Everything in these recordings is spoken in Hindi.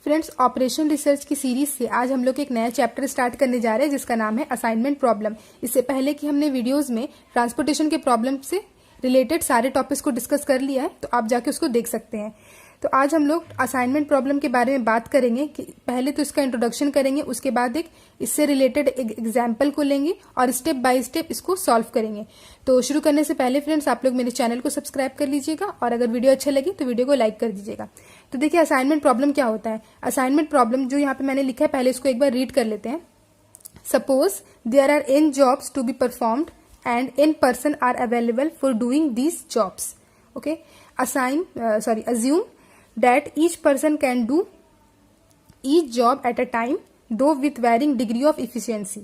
फ्रेंड्स, ऑपरेशन रिसर्च की सीरीज से आज हम लोग एक नया चैप्टर स्टार्ट करने जा रहे हैं जिसका नाम है असाइनमेंट प्रॉब्लम। इससे पहले कि हमने वीडियोस में ट्रांसपोर्टेशन के प्रॉब्लम से रिलेटेड सारे टॉपिक्स को डिस्कस कर लिया है, तो आप जाके उसको देख सकते हैं। तो आज हम लोग असाइनमेंट प्रॉब्लम के बारे में बात करेंगे कि पहले तो इसका इंट्रोडक्शन करेंगे, उसके बाद एक इससे रिलेटेड एक एग्जाम्पल को लेंगे और स्टेप बाय स्टेप इसको सॉल्व करेंगे। तो शुरू करने से पहले फ्रेंड्स, आप लोग मेरे चैनल को सब्सक्राइब कर लीजिएगा और अगर वीडियो अच्छा लगे तो वीडियो को लाइक कर दीजिएगा। तो देखिए असाइनमेंट प्रॉब्लम क्या होता है। असाइनमेंट प्रॉब्लम जो यहाँ पे मैंने लिखा है, पहले इसको एक बार रीड कर लेते हैं। Suppose there are n jobs to be performed and n person are available for doing these jobs. Okay, assume that each person can do each job at a time, though with varying degree of efficiency.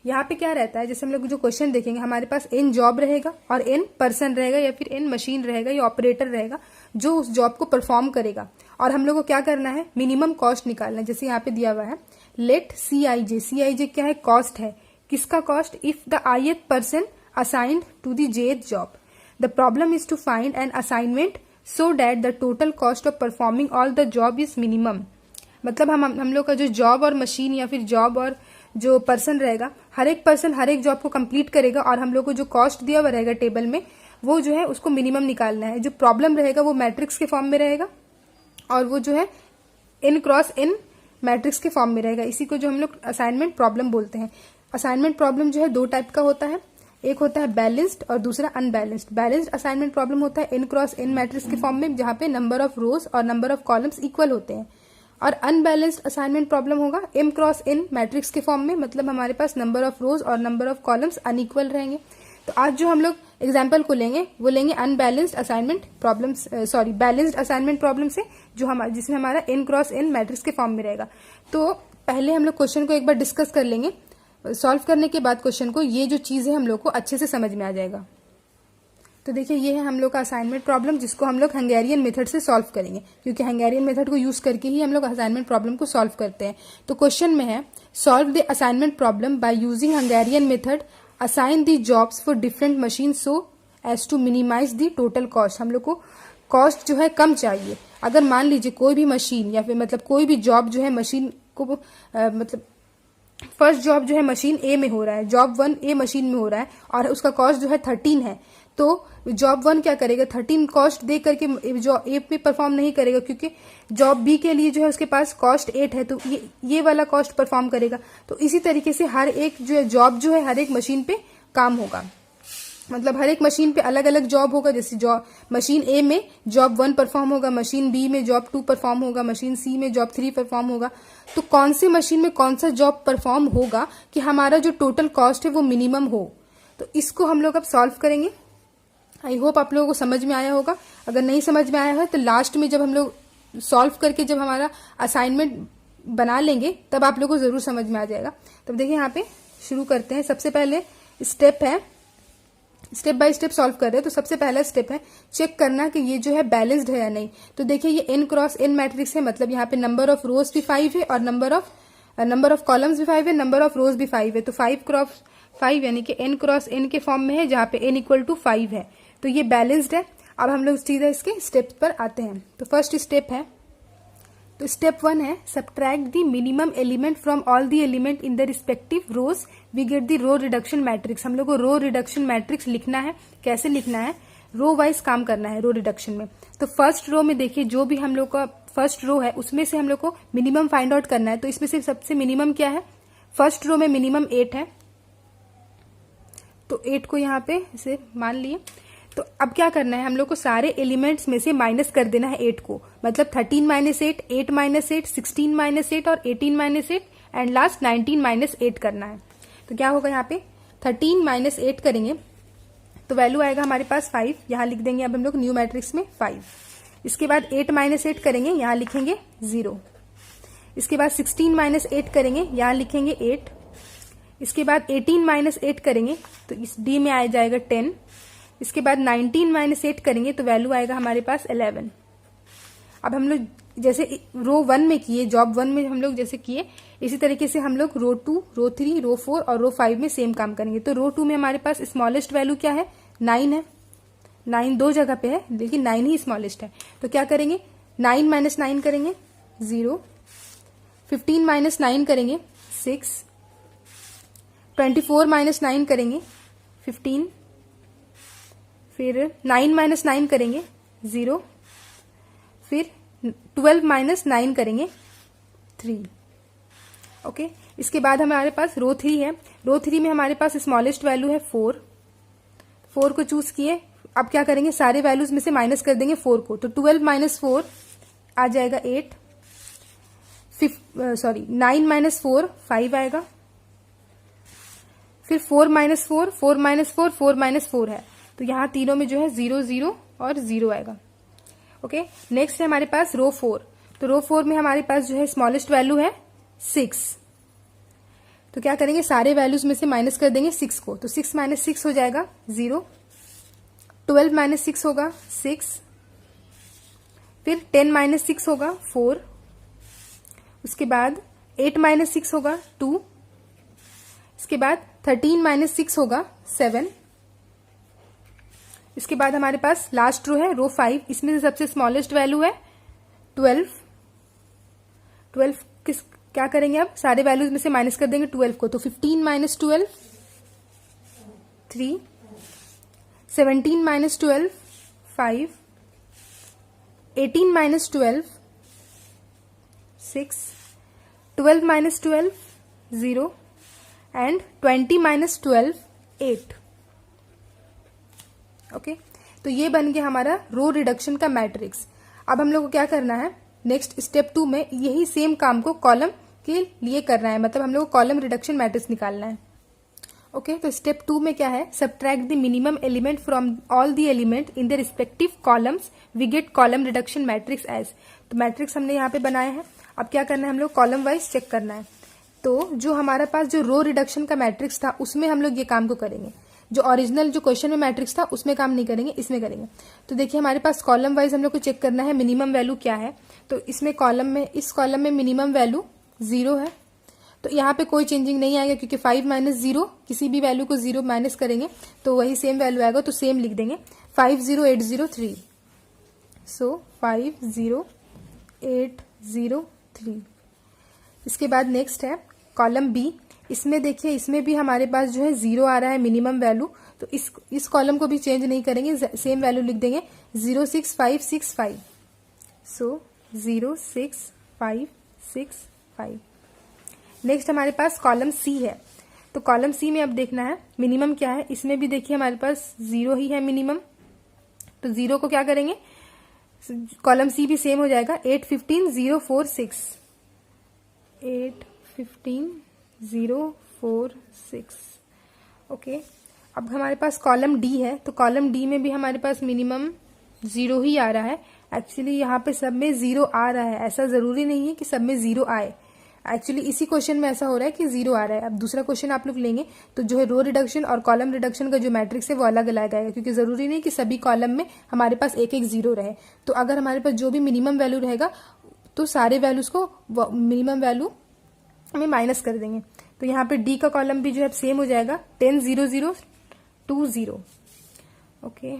यहाँ पे क्या रहता है, जैसे हम लोग जो क्वेश्चन देखेंगे, हमारे पास n जॉब रहेगा और n पर्सन रहेगा या फिर n मशीन रहेगा या ऑपरेटर रहेगा जो उस जॉब को परफॉर्म करेगा, और हम लोग को क्या करना है, मिनिमम कॉस्ट निकालना है। जैसे यहाँ पे दिया हुआ है लेट CIJ क्या है, कॉस्ट है। किसका cost? If the ith person assigned to the jth job. The problem is to find an assignment so that the total cost of performing all the job is minimum. मतलब हम लोग का जो जॉब और मशीन या फिर जॉब और जो पर्सन रहेगा, हर एक पर्सन हर एक जॉब को कंप्लीट करेगा और हम लोग को जो कॉस्ट दिया हुआ रहेगा टेबल में, वो जो है उसको मिनिमम निकालना है। जो प्रॉब्लम रहेगा वो मैट्रिक्स के फॉर्म में रहेगा और वो जो है n×n मैट्रिक्स के फॉर्म में रहेगा। इसी को जो हम लोग असाइनमेंट प्रॉब्लम बोलते हैं। असाइनमेंट प्रॉब्लम जो है दो टाइप का होता है, एक होता है बैलेंस्ड और दूसरा अनबैलेंस्ड। बैलेंस्ड असाइनमेंट प्रॉब्लम होता है n×n मैट्रिक्स के फॉर्म में, जहां पे नंबर ऑफ रोज और नंबर ऑफ कॉलम्स इक्वल होते हैं। और अनबैलेंस्ड असाइनमेंट प्रॉब्लम होगा m×n मैट्रिक्स के फॉर्म में, मतलब हमारे पास नंबर ऑफ रोज और नंबर ऑफ कॉलम्स अनइक्वल रहेंगे। तो आज जो हम लोग एग्जाम्पल को लेंगे वो लेंगे unbalanced assignment problem, balanced assignment problem से, जिसमें हमारा n×n मैट्रिक्स के फॉर्म में रहेगा। तो पहले हम लोग क्वेश्चन को एक बार डिस्कस कर लेंगे। सॉल्व करने के बाद क्वेश्चन को, ये जो चीज है हम लोग को अच्छे से समझ में आ जाएगा। तो देखिए ये है हम लोग का असाइनमेंट प्रॉब्लम, जिसको हम लोग हंगेरियन मेथड से सॉल्व करेंगे, क्योंकि हंगेरियन मेथड को यूज करके ही हम लोग असाइनमेंट प्रॉब्लम को सॉल्व करते हैं। तो क्वेश्चन में है solve the assignment problem by using Hungarian method, assign the jobs for different machine so as to minimize the total cost. हम लोग को कॉस्ट जो है कम चाहिए। अगर मान लीजिए कोई भी मशीन या फिर मतलब कोई भी जॉब जो है मशीन को मतलब फर्स्ट जॉब जो है मशीन ए में हो रहा है, जॉब 1 ए मशीन में हो रहा है और उसका कॉस्ट जो है 13 है, तो जॉब 1 क्या करेगा, 13 कॉस्ट दे करके जॉब ए पे परफॉर्म नहीं करेगा, क्योंकि जॉब बी के लिए जो है उसके पास कॉस्ट 8 है, तो ये वाला कॉस्ट परफॉर्म करेगा। तो इसी तरीके से हर एक जो है जॉब जो है हर एक मशीन पे काम होगा, मतलब हर एक मशीन पे अलग अलग जॉब होगा। जैसे जॉब मशीन ए में जॉब 1 परफॉर्म होगा, मशीन बी में जॉब 2 परफॉर्म होगा, मशीन सी में जॉब 3 परफॉर्म होगा। तो कौन सी मशीन में कौन सा जॉब परफॉर्म होगा कि हमारा जो टोटल कॉस्ट है वो मिनिमम हो। तो इसको हम लोग अब सॉल्व करेंगे। आई होप आप लोगों को समझ में आया होगा। अगर नहीं समझ में आया है तो लास्ट में जब हम लोग सॉल्व करके जब हमारा असाइनमेंट बना लेंगे तब आप लोगों को जरूर समझ में आ जाएगा। तब देखिए यहाँ पे शुरू करते हैं। सबसे पहले स्टेप है, स्टेप बाय स्टेप सॉल्व कर रहे हैं। तो सबसे पहला स्टेप है चेक करना कि ये जो है बैलेंस्ड है या नहीं। तो देखिए ये n×n मैट्रिक्स है, मतलब यहाँ पे नंबर ऑफ रोज भी 5 है और नंबर ऑफ कॉलम्स भी 5 है, नंबर ऑफ रोज भी 5 है। तो 5×5 यानी कि n×n के फॉर्म में है, जहाँ पे n=5 है। तो ये बैलेंस्ड है। अब हम लोग सीधा इसके स्टेप्स पर आते हैं। तो फर्स्ट स्टेप है, तो स्टेप 1 है subtract the minimum element from all the element in the respective rows, we get the row reduction matrix. हम लोग को रो रिडक्शन मैट्रिक्स लिखना है। कैसे लिखना है, रो वाइज काम करना है रो रिडक्शन में। तो फर्स्ट रो में देखिए जो भी हम लोग का फर्स्ट रो है उसमें से हम लोग को मिनिमम फाइंड आउट करना है। तो इसमें से सबसे मिनिमम क्या है, फर्स्ट रो में मिनिमम 8 है, तो 8 को यहाँ पे इसे मान लिए। तो अब क्या करना है, हम लोग को सारे एलिमेंट्स में से माइनस कर देना है 8 को, मतलब 13 - 8, 8 - 8, 16 - 8 और 18 - 8 एंड लास्ट 19 - 8 करना है। तो क्या होगा यहाँ पे 13 - 8 करेंगे तो वैल्यू आएगा हमारे पास 5। यहाँ लिख देंगे अब हम लोग न्यू मैट्रिक्स में 5। इसके बाद 8 - 8 करेंगे, यहाँ लिखेंगे 0। इसके बाद 16 - 8 करेंगे, यहाँ लिखेंगे 8। इसके बाद 18 - 8 करेंगे तो इस डी में आ जाएगा 10। इसके बाद 19 - 8 करेंगे तो वैल्यू आएगा हमारे पास 11। अब हम लोग जैसे रो 1 में किए, जॉब 1 में हम लोग जैसे किए, इसी तरीके से हम लोग रो 2, रो 3, रो 4 और रो 5 में सेम काम करेंगे। तो रो 2 में हमारे पास स्मॉलेस्ट वैल्यू क्या है, 9 है। 9 दो जगह पे है लेकिन 9 ही स्मॉलेस्ट है। तो क्या करेंगे, 9 - 9 करेंगे 0, 15 माइनस 9 करेंगे 6, 24 माइनस 9 करेंगे 15, फिर 9 माइनस 9 करेंगे 0, फिर 12 माइनस 9 करेंगे 3। ओके, इसके बाद हमारे पास रो 3 है। रो 3 में हमारे पास स्मॉलेस्ट वैल्यू है 4 को चूज किए। अब क्या करेंगे, सारे वैल्यूज में से माइनस कर देंगे 4 को, तो 12 माइनस 4 आ जाएगा 8, 9 माइनस 4 5 आएगा, फिर 4 माइनस 4 4 माइनस 4 4 माइनस 4 है, तो यहाँ तीनों में जो है 0 0 और 0 आएगा। ओके, नेक्स्ट है हमारे पास रो 4। तो रो 4 में हमारे पास जो है स्मॉलेस्ट वैल्यू है 6, तो क्या करेंगे, सारे वैल्यूज में से माइनस कर देंगे 6 को, तो 6 माइनस 6 हो जाएगा 0, 12 माइनस 6 होगा 6, फिर 10 माइनस 6 होगा 4, उसके बाद 8 माइनस 6 होगा 2, इसके बाद 13 माइनस 6 होगा 7, इसके बाद हमारे पास लास्ट रो है रो 5, इसमें से सबसे स्मॉलेस्ट वैल्यू है 12 क्या करेंगे, अब सारे वैल्यूज में से माइनस कर देंगे 12 को, तो 15 minus 12 3, 17 minus 12 5, 18 minus 12 6, 12 minus 12 0 and 20 minus 12 8। Okay, तो ये बन गया हमारा रो रिडक्शन का मैट्रिक्स। अब हम लोग को क्या करना है, नेक्स्ट स्टेप 2 में यही सेम काम को कॉलम के लिए करना है, मतलब हम लोग को कॉलम रिडक्शन मैट्रिक्स निकालना है। ओके, तो स्टेप 2 में क्या है, subtract the minimum element from all the element in the respective columns, we get column reduction matrix as. तो मैट्रिक्स हमने यहाँ पे बनाया है, अब क्या करना है, हम लोग कॉलम वाइज चेक करना है। तो जो हमारा पास जो रो रिडक्शन का मैट्रिक्स था उसमें हम लोग ये काम को करेंगे, जो ओरिजिनल जो क्वेश्चन में मैट्रिक्स था उसमें काम नहीं करेंगे, इसमें करेंगे। तो देखिए हमारे पास कॉलम वाइज हम लोग को चेक करना है मिनिमम वैल्यू क्या है। तो इसमें इस कॉलम में मिनिमम वैल्यू 0 है, तो यहाँ पे कोई चेंजिंग नहीं आएगा क्योंकि 5 माइनस 0, किसी भी वैल्यू को 0 माइनस करेंगे तो वही सेम वैल्यू आएगा, तो सेम लिख देंगे 50803। सो 50803। इसके बाद नेक्स्ट है कॉलम बी, इसमें देखिए इसमें भी हमारे पास जो है 0 आ रहा है मिनिमम वैल्यू, तो इस कॉलम को भी चेंज नहीं करेंगे, सेम वैल्यू लिख देंगे 06565। सो 06565। नेक्स्ट हमारे पास कॉलम सी है, तो कॉलम सी में अब देखना है मिनिमम क्या है। इसमें भी देखिए हमारे पास 0 ही है मिनिमम, तो 0 को क्या करेंगे, कॉलम सी भी सेम हो जाएगा 815046। 815046। ओके, अब हमारे पास कॉलम डी है, तो कॉलम डी में भी हमारे पास मिनिमम 0 ही आ रहा है। एक्चुअली यहाँ पे सब में 0 आ रहा है, ऐसा जरूरी नहीं है कि सब में 0 आए। एक्चुअली इसी क्वेश्चन में ऐसा हो रहा है कि 0 आ रहा है। अब दूसरा क्वेश्चन आप लोग लेंगे तो जो है रो रिडक्शन और कॉलम रिडक्शन का जो मैट्रिक्स है वो अलग अलग आएगा, क्योंकि जरूरी नहीं कि सभी कॉलम में हमारे पास एक एक 0 रहे। तो अगर हमारे पास जो भी मिनिमम वैल्यू रहेगा तो सारे वैल्यूज को मिनिमम वैल्यू में माइनस कर देंगे। तो यहाँ पे डी का कॉलम भी जो है सेम हो जाएगा 100020। ओके,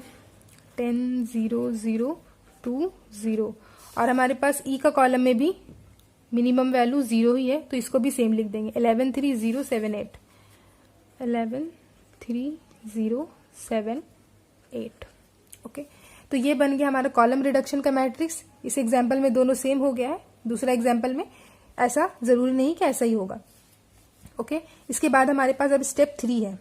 100020। और हमारे पास ई का कॉलम में भी मिनिमम वैल्यू 0 ही है, तो इसको भी सेम लिख देंगे 113078। 113078। ओके, तो ये बन गया हमारा कॉलम रिडक्शन का मैट्रिक्स। इस एग्जाम्पल में दोनों सेम हो गया है, दूसरा एग्जाम्पल में ऐसा जरूरी नहीं कि ऐसा ही होगा। ओके, इसके बाद हमारे पास अब स्टेप 3 है।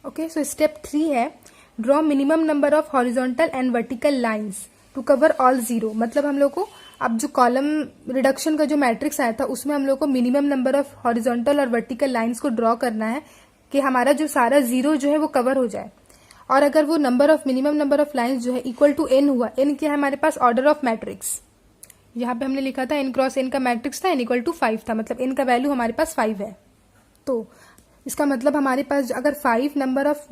ओके, सो स्टेप 3 है draw minimum number of horizontal and vertical lines to cover all 0। मतलब हम लोग को अब जो कॉलम रिडक्शन का जो मैट्रिक्स आया था उसमें हम लोग को मिनिमम नंबर ऑफ हॉरिजॉन्टल और वर्टिकल लाइंस को ड्रॉ करना है कि हमारा जो सारा 0 जो है वो कवर हो जाए। और अगर वो मिनिमम नंबर ऑफ लाइंस जो है इक्वल टू n हुआ, n क्या है हमारे पास ऑर्डर ऑफ मैट्रिक्स, यहाँ पे हमने लिखा था n क्रॉस n का मैट्रिक्स था, n इक्वल टू 5 था, मतलब n का वैल्यू हमारे पास 5 है। तो इसका मतलब हमारे पास अगर 5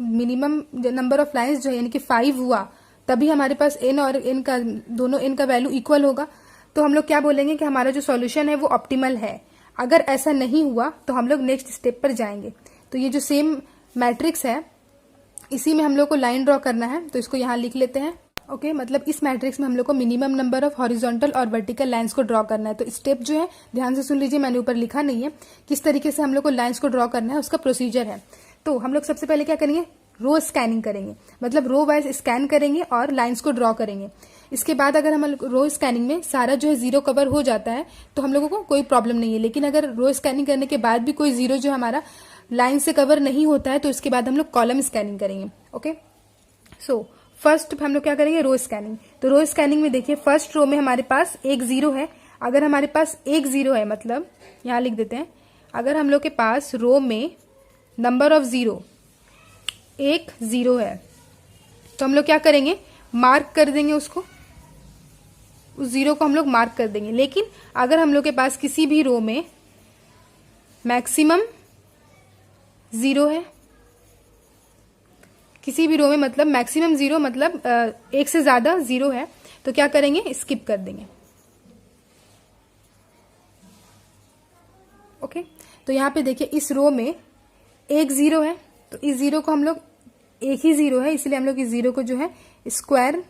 मिनिमम नंबर ऑफ लाइंस जो है यानी कि 5 हुआ, तभी हमारे पास n और n का दोनों n का वैल्यू इक्वल होगा। तो हम लोग क्या बोलेंगे कि हमारा जो सॉल्यूशन है वो ऑप्टिमल है। अगर ऐसा नहीं हुआ तो हम लोग नेक्स्ट स्टेप पर जाएंगे। तो ये जो सेम मैट्रिक्स है इसी में हम लोग को लाइन ड्रॉ करना है, तो इसको यहाँ लिख लेते हैं। ओके मतलब इस मैट्रिक्स में हम लोग को मिनिमम नंबर ऑफ हॉरिजॉन्टल और वर्टिकल लाइंस को ड्रॉ करना है। तो स्टेप जो है ध्यान से सुन लीजिए, मैंने ऊपर लिखा नहीं है, किस तरीके से हम लोग को लाइंस को ड्रॉ करना है उसका प्रोसीजर है। तो हम लोग सबसे पहले क्या करेंगे, रो स्कैनिंग करेंगे, मतलब रो वाइज स्कैन करेंगे और लाइंस को ड्रॉ करेंगे। इसके बाद अगर हम रो स्कैनिंग में सारा जो है जीरो कवर हो जाता है तो हम लोगों को कोई प्रॉब्लम नहीं है, लेकिन अगर रो स्कैनिंग करने के बाद भी कोई जीरो जो हमारा लाइन से कवर नहीं होता है तो इसके बाद हम लोग कॉलम स्कैनिंग करेंगे। ओके सो फर्स्ट हम लोग क्या करेंगे, रो स्कैनिंग। तो रो स्कैनिंग में देखिए फर्स्ट रो में हमारे पास एक जीरो है। अगर हमारे पास एक जीरो है, मतलब यहां लिख देते हैं, अगर हम लोग के पास रो में नंबर ऑफ जीरो एक जीरो है तो हम लोग क्या करेंगे, मार्क कर देंगे उसको, उस जीरो को हम लोग मार्क कर देंगे। लेकिन अगर हम लोग के पास किसी भी रो में मैक्सिमम जीरो है, किसी भी रो में मतलब मैक्सिमम जीरो मतलब एक से ज्यादा जीरो है, तो क्या करेंगे, स्किप कर देंगे। ओके तो यहां पे देखिए इस रो में एक जीरो है, तो इस जीरो को हम लोग, एक ही जीरो है इसलिए हम लोग इस जीरो को जो है स्क्वायर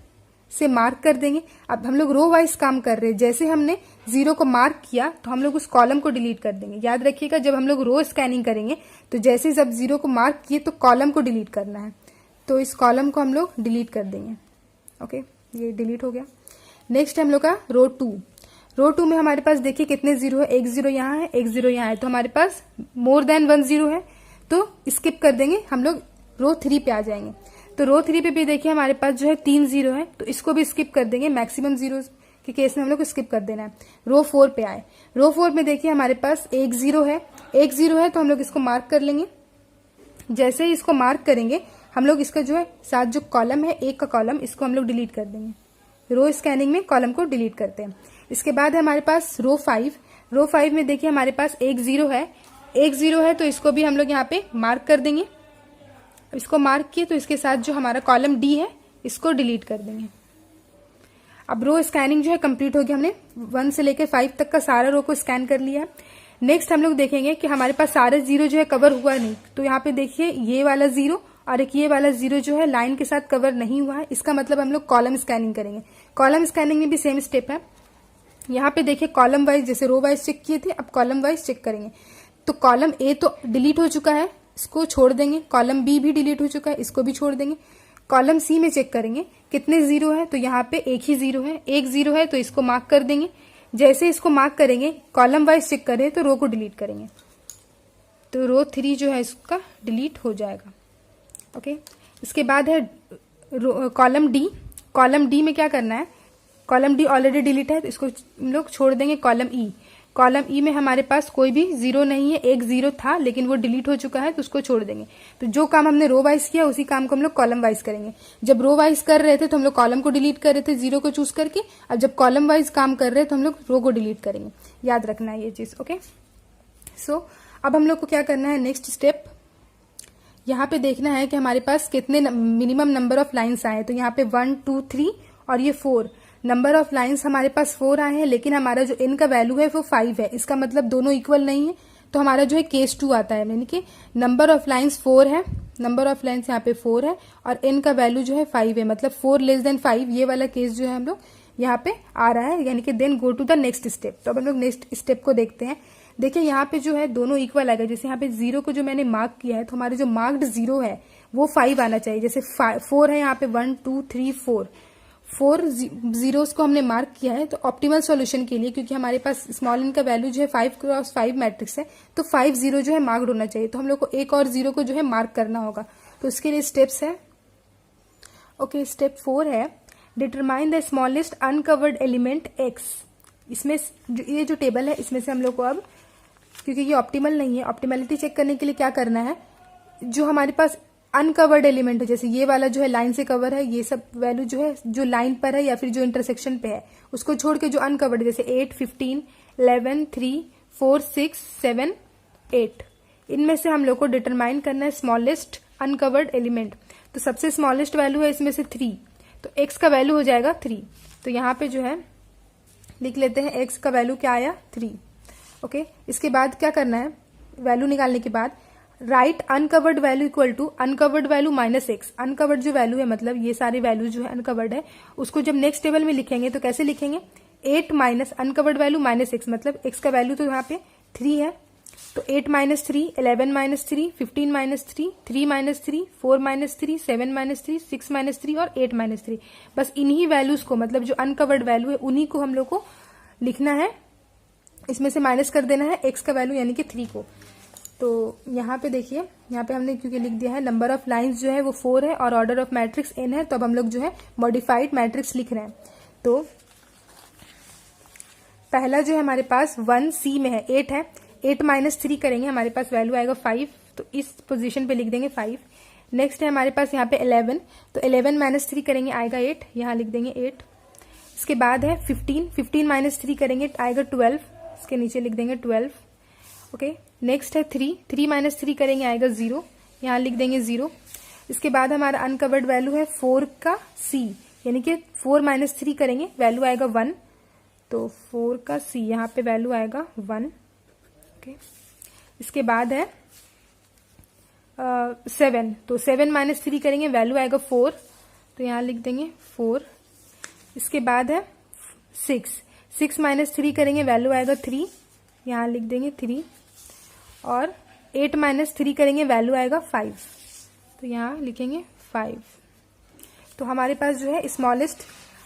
से मार्क कर देंगे। अब हम लोग रो वाइज काम कर रहे हैं, जैसे हमने जीरो को मार्क किया तो हम लोग उस कॉलम को डिलीट कर देंगे। याद रखिएगा जब हम लोग रो स्कैनिंग करेंगे तो जैसे जब जीरो को मार्क किए तो कॉलम को डिलीट करना है, तो इस कॉलम को हम लोग डिलीट कर देंगे। ओके ये डिलीट हो गया। नेक्स्ट हम लोग का रो टू। रो टू में हमारे पास देखिए कितने जीरो है, एक जीरो यहाँ है, एक जीरो यहाँ है, तो हमारे पास मोर देन वन जीरो है, तो स्किप कर देंगे, हम लोग रो थ्री पे आ जाएंगे। तो रो थ्री पे भी देखिए हमारे पास जो है तीन जीरो है, तो इसको भी स्किप कर देंगे, मैक्सिमम जीरो के केस में हम लोग को स्किप कर देना है। रो फोर पे आए, रो फोर में देखिए हमारे पास एक जीरो है, एक जीरो है, तो हम लोग इसको मार्क कर लेंगे। जैसे ही इसको मार्क करेंगे हम लोग इसका जो है साथ जो कॉलम है, एक का कॉलम, इसको हम लोग डिलीट कर देंगे। रो स्कैनिंग में कॉलम को डिलीट करते हैं। इसके बाद है हमारे पास रो फाइव। रो फाइव में देखिए हमारे पास एक जीरो है, एक जीरो है, तो इसको भी हम लोग यहाँ पे मार्क कर देंगे। इसको मार्क किए तो इसके साथ जो हमारा कॉलम डी है इसको डिलीट कर देंगे। अब रो स्कैनिंग जो है कंप्लीट हो गया, हमने 1 से लेकर 5 तक का सारा रो को स्कैन कर लिया। नेक्स्ट हम लोग देखेंगे कि हमारे पास सारे जीरो जो है कवर हुआ नहीं, तो यहाँ पे देखिए ये वाला जीरो और एक ये वाला जीरो जो है लाइन के साथ कवर नहीं हुआ है, इसका मतलब हम लोग कॉलम स्कैनिंग करेंगे। कॉलम स्कैनिंग में भी सेम स्टेप है। यहाँ पे देखिए कॉलम वाइज, जैसे रो वाइज चेक किए थे, अब कॉलम वाइज चेक करेंगे। तो कॉलम ए तो डिलीट हो चुका है, इसको छोड़ देंगे। कॉलम बी भी डिलीट हो चुका है, इसको भी छोड़ देंगे। कॉलम सी में चेक करेंगे कितने जीरो है, तो यहाँ पे एक ही जीरो है, एक जीरो है, तो इसको मार्क कर देंगे। जैसे इसको मार्क करेंगे, कॉलम वाइज चेक करें तो रो को डिलीट करेंगे, तो रो थ्री जो है इसका डिलीट हो जाएगा। ओके इसके बाद है कॉलम डी। कॉलम डी में क्या करना है, कॉलम डी ऑलरेडी डिलीट है तो इसको हम लोग छोड़ देंगे। कॉलम ई, कॉलम ई में हमारे पास कोई भी जीरो नहीं है, एक जीरो था लेकिन वो डिलीट हो चुका है तो उसको छोड़ देंगे। तो जो काम हमने रो वाइज किया उसी काम को हम लोग कॉलम वाइज करेंगे। जब रो वाइज कर रहे थे तो हम लोग कॉलम को डिलीट कर रहे थे जीरो को चूज करके, अब जब कॉलम वाइज काम कर रहे हैं तो हम लोग रो को डिलीट करेंगे। याद रखना है ये चीज। ओके सो अब हम लोग को क्या करना है, नेक्स्ट स्टेप यहाँ पे देखना है कि हमारे पास कितने मिनिमम नंबर ऑफ लाइन्स आए। तो यहाँ पे 1 2 3 और ये 4 नंबर ऑफ लाइन्स हमारे पास 4 आए हैं, लेकिन हमारा जो n का वैल्यू है वो 5 है। इसका मतलब दोनों इक्वल नहीं है, तो हमारा जो है केस 2 आता है, यानी कि नंबर ऑफ लाइन्स 4 है, नंबर ऑफ लाइन्स यहाँ पे 4 है और n का वैल्यू जो है 5 है, मतलब 4 लेस देन 5, ये वाला केस जो है हम लोग यहाँ पे आ रहा है, यानी कि then go to the next step. तो अब हम लोग नेक्स्ट स्टेप को देखते हैं। देखिए यहाँ पे जो है दोनों इक्वल आएगा। जैसे यहाँ पे जीरो को जो मैंने मार्क किया है तो हमारे जो मार्क्ड जीरो है वो 5 आना चाहिए। जैसे 4 है यहाँ पे, 1 2 3 4 जीरोस को हमने मार्क किया है। तो ऑप्टिमल सॉल्यूशन के लिए, क्योंकि हमारे पास स्मॉल n का वैल्यू जो है 5x5 मैट्रिक्स है, तो 5 जीरो जो है मार्क्ड होना चाहिए। तो हम लोग को एक और जीरो को जो है मार्क करना होगा। तो इसके लिए स्टेप्स है। ओके स्टेप 4 है determine the smallest uncovered element x। इसमें ये जो टेबल है इसमें से हम लोग को अब, क्योंकि ये ऑप्टिमल नहीं है, ऑप्टिमलिटी चेक करने के लिए क्या करना है, जो हमारे पास अनकवर्ड एलिमेंट है, जैसे ये वाला जो है लाइन से कवर है, ये सब वैल्यू जो है जो लाइन पर है या फिर जो इंटरसेक्शन पे है, उसको छोड़ के जो अनकवर्ड, जैसे 8 15 11 3 4 6 7 8, इनमें से हम लोग को डिटरमाइन करना है स्मॉलेस्ट अनकवर्ड एलिमेंट। तो सबसे स्मॉलेस्ट वैल्यू है इसमें से 3, तो x का वैल्यू हो जाएगा 3। तो यहाँ पे जो है लिख लेते हैं x का वैल्यू क्या आया 3। ओके इसके बाद क्या करना है, वैल्यू निकालने के बाद right uncovered value equal to uncovered value minus x. Uncovered जो वैल्यू है मतलब ये सारे वैल्यू जो है अनकवर्ड है, उसको जब नेक्स्ट टेबल में लिखेंगे तो कैसे लिखेंगे, 8 minus uncovered value minus x, मतलब एक्स का वैल्यू तो यहाँ पे 3 है, तो 8 minus 3, 11 minus 3, 15 minus 3, 3 minus 3, 4 minus 3, 7 minus 3, 6 minus 3 और 8 माइनस 3। बस इन्हीं वैल्यूज को, मतलब जो अनकवर्ड वैल्यू है उन्हीं को हम लोग को लिखना है, इसमें से माइनस कर देना है एक्स का वैल्यू यानी कि 3 को। तो यहाँ पे देखिए, यहाँ पे हमने क्योंकि लिख दिया है नंबर ऑफ लाइंस जो है वो 4 है और ऑर्डर ऑफ मैट्रिक्स n है, तो अब हम लोग जो है मॉडिफाइड मैट्रिक्स लिख रहे हैं। तो पहला जो है हमारे पास 1C में है 8 है, 8 माइनस 3 करेंगे हमारे पास वैल्यू आएगा 5, तो इस पोजीशन पे लिख देंगे 5। नेक्स्ट है हमारे पास यहाँ पे 11, तो 11 माइनस 3 करेंगे आएगा 8, यहाँ लिख देंगे 8। इसके बाद है 15, 15 माइनस 3 करेंगे आएगा 12, इसके नीचे लिख देंगे 12। ओके, नेक्स्ट है 3, 3 माइनस 3 करेंगे आएगा 0, यहाँ लिख देंगे 0। इसके बाद हमारा अनकवर्ड वैल्यू है 4 का C, यानी कि 4 माइनस 3 करेंगे वैल्यू आएगा 1, तो 4 का C यहाँ पे वैल्यू आएगा 1। ओके, इसके बाद है 7, तो 7 माइनस 3 करेंगे वैल्यू आएगा 4, तो यहाँ लिख देंगे 4। इसके बाद है 6, 6 माइनस 3 करेंगे वैल्यू आएगा 3, यहाँ लिख देंगे 3। और 8 माइनस 3 करेंगे वैल्यू आएगा 5, तो यहाँ लिखेंगे 5। तो हमारे पास जो है स्मॉलेस्ट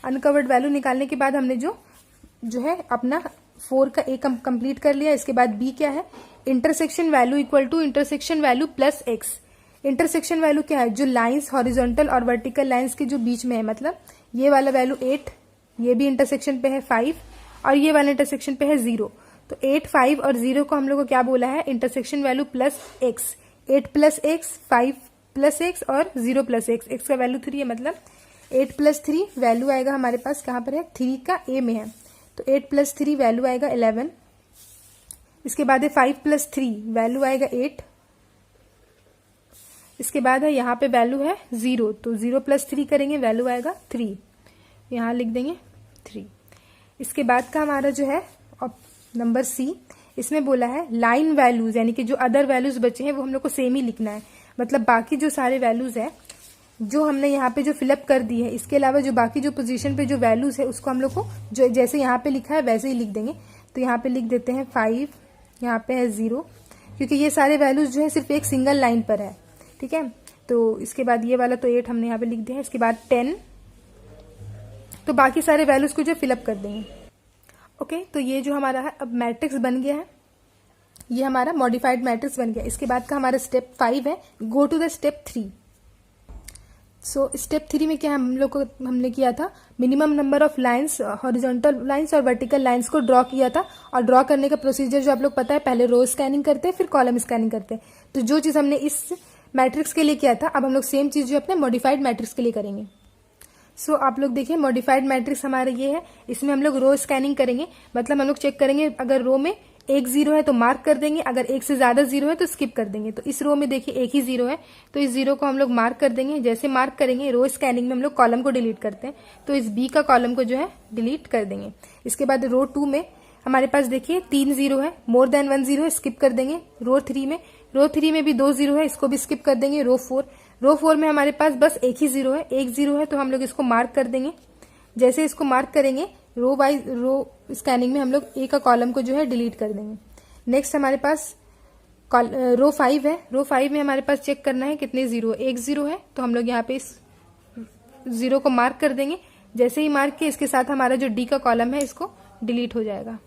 अनकवर्ड वैल्यू निकालने के बाद हमने जो है अपना 4 का ए कंप्लीट कर लिया। इसके बाद बी क्या है, intersection value equal to intersection value plus x. Intersection value क्या है, जो लाइंस हॉरिजॉन्टल और वर्टिकल लाइंस के जो बीच में है, मतलब ये वाला वैल्यू 8, ये भी इंटरसेक्शन पे है 5 और ये वाला इंटरसेक्शन पे है 0, तो 8, 5 और 0 को हम लोग को क्या बोला है, intersection value plus x. 8 plus x, 5 plus x और 0 प्लस एक्स, एक्स का वैल्यू 3 है, मतलब 8 प्लस 3 वैल्यू आएगा हमारे पास कहाँ पर है, 3 का ए में है, तो 8 प्लस 3 वैल्यू आएगा 11। इसके बाद है 5 प्लस 3 वैल्यू आएगा 8। इसके बाद है यहाँ पे वैल्यू है 0, तो 0 प्लस 3 करेंगे वैल्यू आएगा 3, यहाँ लिख देंगे 3। इसके बाद का हमारा जो है नंबर सी, इसमें बोला है लाइन वैल्यूज, यानी कि जो अदर वैल्यूज बचे हैं वो हम लोग को सेम ही लिखना है, मतलब बाकी जो सारे वैल्यूज है जो हमने यहाँ पे जो फिलअप कर दी है, इसके अलावा जो बाकी जो पोजीशन पे जो वैल्यूज है उसको हम लोग को जो जैसे यहाँ पे लिखा है वैसे ही लिख देंगे। तो यहाँ पे लिख देते हैं 5, यहाँ पे है 0, क्योंकि ये सारे वैल्यूज जो है सिर्फ एक सिंगल लाइन पर है, ठीक है। तो इसके बाद ये वाला तो 8 हमने यहाँ पे लिख दिया है। इसके बाद 10, तो बाकी सारे वैल्यूज को जो फिलअप कर देंगे। ओके, तो ये जो हमारा है अब मैट्रिक्स बन गया है, ये हमारा मॉडिफाइड मैट्रिक्स बन गया। इसके बाद का हमारा स्टेप 5 है, go to the step 3। So step 3 में क्या हम लोग को हमने किया था, minimum number of lines, horizontal lines और वर्टिकल लाइंस को ड्रॉ किया था। और ड्रॉ करने का प्रोसीजर जो आप लोग पता है, पहले रो स्कैनिंग करते हैं फिर कॉलम स्कैनिंग करते हैं। तो जो चीज हमने इस मैट्रिक्स के लिए किया था, अब हम लोग सेम चीज जो अपने मॉडिफाइड मैट्रिक्स के लिए करेंगे। सो आप लोग देखिए, मॉडिफाइड मैट्रिक्स हमारा ये है, इसमें हम लोग रो स्कैनिंग करेंगे, मतलब हम लोग चेक करेंगे अगर रो में एक 0 है तो मार्क कर देंगे, अगर एक से ज्यादा 0 है तो स्किप कर देंगे। तो इस रो में देखिए एक ही 0 है, तो इस 0 को हम लोग मार्क कर देंगे। जैसे मार्क करेंगे, रो स्कैनिंग में हम लोग कॉलम को डिलीट करते हैं, तो इस बी का कॉलम को जो है डिलीट कर देंगे। इसके बाद रो 2 में हमारे पास देखिए 3 0 है, मोर देन 1 0 है, स्किप कर देंगे। रो 3 में भी 2 0 है, इसको भी स्किप कर देंगे। रो 4 में हमारे पास बस एक ही 0 है, एक 0 है, तो हम लोग इसको मार्क कर देंगे। जैसे इसको मार्क करेंगे, रो वाइज रो स्कैनिंग में हम लोग ए का कॉलम को जो है डिलीट कर देंगे। नेक्स्ट हमारे पास रो 5 है, रो 5 में हमारे पास चेक करना है कितने 0 है, एक 0 है, तो हम लोग यहाँ पे इस 0 को मार्क कर देंगे। जैसे ही मार्क किए, इसके साथ हमारा जो डी का कॉलम है इसको डिलीट हो जाएगा।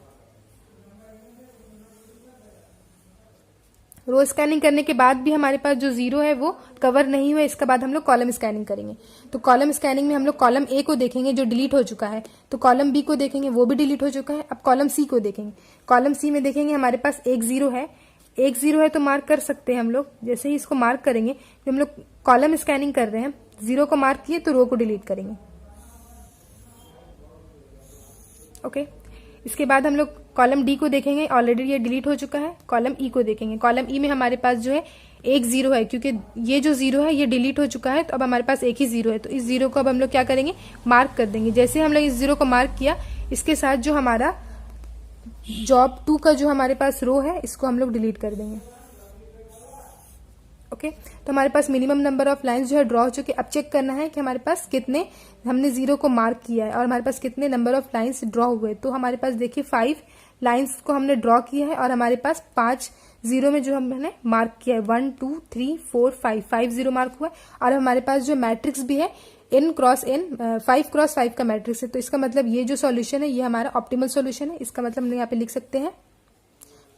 रो स्कैनिंग करने के बाद भी हमारे पास जो 0 है वो कवर नहीं हुआ, इसके बाद हम लोग कॉलम स्कैनिंग करेंगे। तो कॉलम स्कैनिंग में हम लोग कॉलम ए को देखेंगे जो डिलीट हो चुका है, तो कॉलम बी को देखेंगे वो भी डिलीट हो चुका है। अब कॉलम सी को देखेंगे, कॉलम सी में देखेंगे हमारे पास एक 0 है, एक 0 है तो मार्क कर सकते हैं हम लोग। जैसे ही इसको मार्क करेंगे, तो हम लोग कॉलम स्कैनिंग कर रहे हैं, 0 को मार्क किए तो रो को डिलीट करेंगे। ओके, इसके बाद हम लोग कॉलम डी को देखेंगे, ऑलरेडी ये डिलीट हो चुका है। कॉलम ई को देखेंगे, कॉलम ई में हमारे पास जो है एक 0 है, क्योंकि ये जो 0 है ये डिलीट हो चुका है, तो अब हमारे पास एक ही 0 है, तो इस 0 को अब हम लोग क्या करेंगे, मार्क कर देंगे। जैसे हम लोग इस 0 को मार्क किया, इसके साथ जो हमारा जॉब 2 का जो हमारे पास रो है इसको हम लोग डिलीट कर देंगे। ओके, तो हमारे पास मिनिमम नंबर ऑफ लाइंस जो है ड्रॉ हो चुके। अब चेक करना है कि हमारे पास कितने हमने 0 को मार्क किया है और हमारे पास कितने नंबर ऑफ लाइंस ड्रॉ हुए। तो हमारे पास देखिए 5 लाइंस को हमने ड्रॉ किया है और हमारे पास 5 0 में जो हमने मार्क किया है 1 2 3 4 5 0 मार्क हुआ है। और हमारे पास जो मैट्रिक्स भी है n क्रॉस n 5 क्रॉस 5 का मैट्रिक्स है। तो इसका मतलब ये जो सॉल्यूशन है ये हमारा ऑप्टिमल सॉल्यूशन है। इसका मतलब हम यहाँ पे लिख सकते हैं।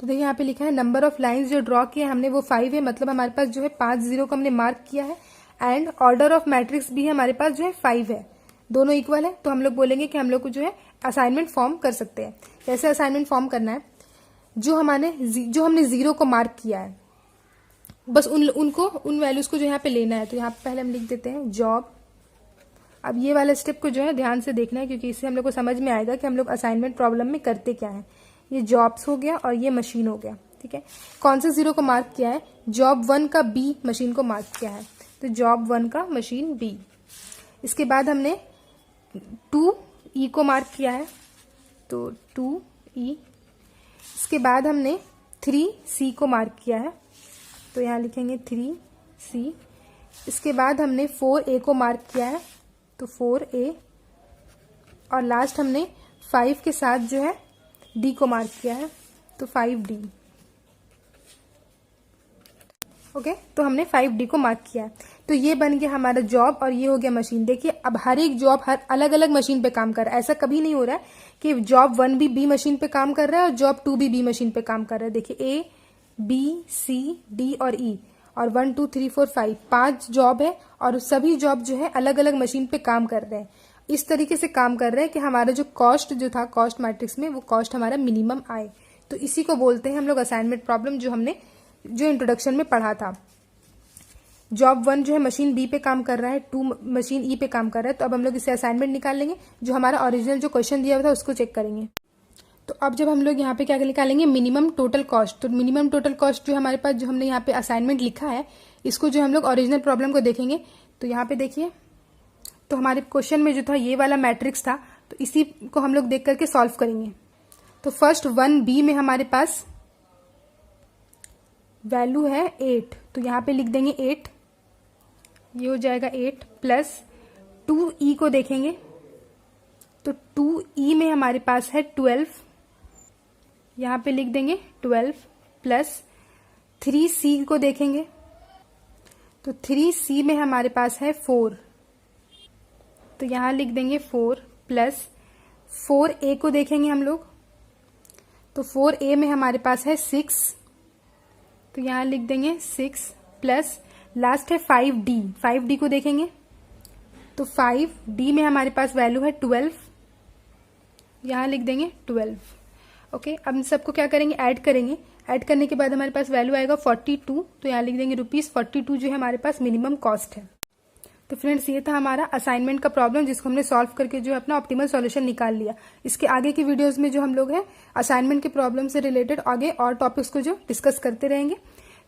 तो देखिए यहाँ पे लिखा है नंबर ऑफ लाइंस जो ड्रॉ किया हमने वो 5 है, मतलब हमारे पास जो है 5 0 को हमने मार्क किया है। एंड ऑर्डर ऑफ मैट्रिक्स भी हमारे पास जो है 5 है, दोनों इक्वल है। तो हम लोग बोलेंगे कि हम लोग को जो है असाइनमेंट फॉर्म कर सकते हैं। कैसे असाइनमेंट फॉर्म करना है, जो हमने 0 को मार्क किया है बस उन वैल्यूज को जो यहाँ पे लेना है। तो यहाँ पे पहले हम लिख देते हैं जॉब। अब ये वाला स्टेप को जो है ध्यान से देखना है, क्योंकि इससे हम लोग को समझ में आएगा कि हम लोग असाइनमेंट प्रॉब्लम में करते क्या है। ये जॉब्स हो गया और ये मशीन हो गया, ठीक है। कौन से 0 को मार्क किया है, जॉब 1 का बी मशीन को मार्क किया है, तो जॉब 1 का मशीन बी। इसके बाद हमने 2E को मार्क किया है, तो 2E। इसके बाद हमने 3C को मार्क किया है, तो यहाँ लिखेंगे 3C। इसके बाद हमने 4A को मार्क किया है, तो 4A। और लास्ट हमने 5 के साथ जो है D को मार्क किया है, तो 5D। ओके, तो हमने 5D को मार्क किया है। तो ये बन गया हमारा जॉब और ये हो गया मशीन। देखिए अब हर एक जॉब हर अलग अलग मशीन पे काम कर रहा है। ऐसा कभी नहीं हो रहा है कि जॉब 1 भी बी मशीन पे काम कर रहा है और जॉब 2 भी बी मशीन पे काम कर रहा है। देखिए A B C D और E और 1 2 3 4 5 जॉब है और सभी जॉब जो है अलग अलग मशीन पे काम कर रहे हैं। इस तरीके से काम कर रहे हैं कि हमारा जो कॉस्ट जो था कॉस्ट मैट्रिक्स में वो कॉस्ट हमारा मिनिमम आए। तो इसी को बोलते हैं हम लोग असाइनमेंट प्रॉब्लम, जो हमने जो इंट्रोडक्शन में पढ़ा था। जॉब 1 जो है मशीन बी पे काम कर रहा है, 2 मशीन ई पे काम कर रहा है। तो अब हम लोग इससे असाइनमेंट निकाल लेंगे, जो हमारा ओरिजिनल जो क्वेश्चन दिया हुआ था उसको चेक करेंगे। तो अब जब हम लोग यहाँ पे क्या निकालेंगे, मिनिमम टोटल कॉस्ट। तो मिनिमम टोटल कॉस्ट जो हमारे पास जो हमने यहाँ पे असाइनमेंट लिखा है, इसको जो हम लोग ओरिजिनल प्रॉब्लम को देखेंगे। तो यहाँ पे देखिए, तो हमारे क्वेश्चन में जो था ये वाला मैट्रिक्स था, तो इसी को हम लोग देख करके सॉल्व करेंगे। तो फर्स्ट 1B में हमारे पास वैल्यू है 8, तो यहाँ पे लिख देंगे 8, ये हो जाएगा 8 प्लस 2E को देखेंगे, तो 2E में हमारे पास है 12, यहाँ पे लिख देंगे 12 प्लस 3C को देखेंगे, तो 3C में हमारे पास है 4, तो यहाँ लिख देंगे 4 प्लस 4A को देखेंगे हम लोग, तो 4A में हमारे पास है 6, तो यहाँ लिख देंगे 6 प्लस लास्ट है 5D को देखेंगे, तो 5D में हमारे पास वैल्यू है 12, यहाँ लिख देंगे 12। ओके, अब इन सबको क्या करेंगे, ऐड करेंगे। ऐड करने के बाद हमारे पास वैल्यू आएगा 42, तो यहाँ लिख देंगे ₹42 जो है हमारे पास मिनिमम कॉस्ट है। तो फ्रेंड्स ये था हमारा असाइनमेंट का प्रॉब्लम, जिसको हमने सॉल्व करके जो है अपना ऑप्टिमल सॉल्यूशन निकाल लिया। इसके आगे की वीडियोस में जो हम लोग हैं असाइनमेंट के प्रॉब्लम से रिलेटेड आगे और टॉपिक्स को जो डिस्कस करते रहेंगे।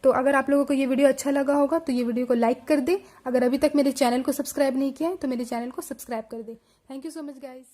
तो अगर आप लोगों को ये वीडियो अच्छा लगा होगा तो ये वीडियो को लाइक कर दे। अगर अभी तक मेरे चैनल को सब्सक्राइब नहीं किया है तो मेरे चैनल को सब्सक्राइब कर दे। Thank you so much guys.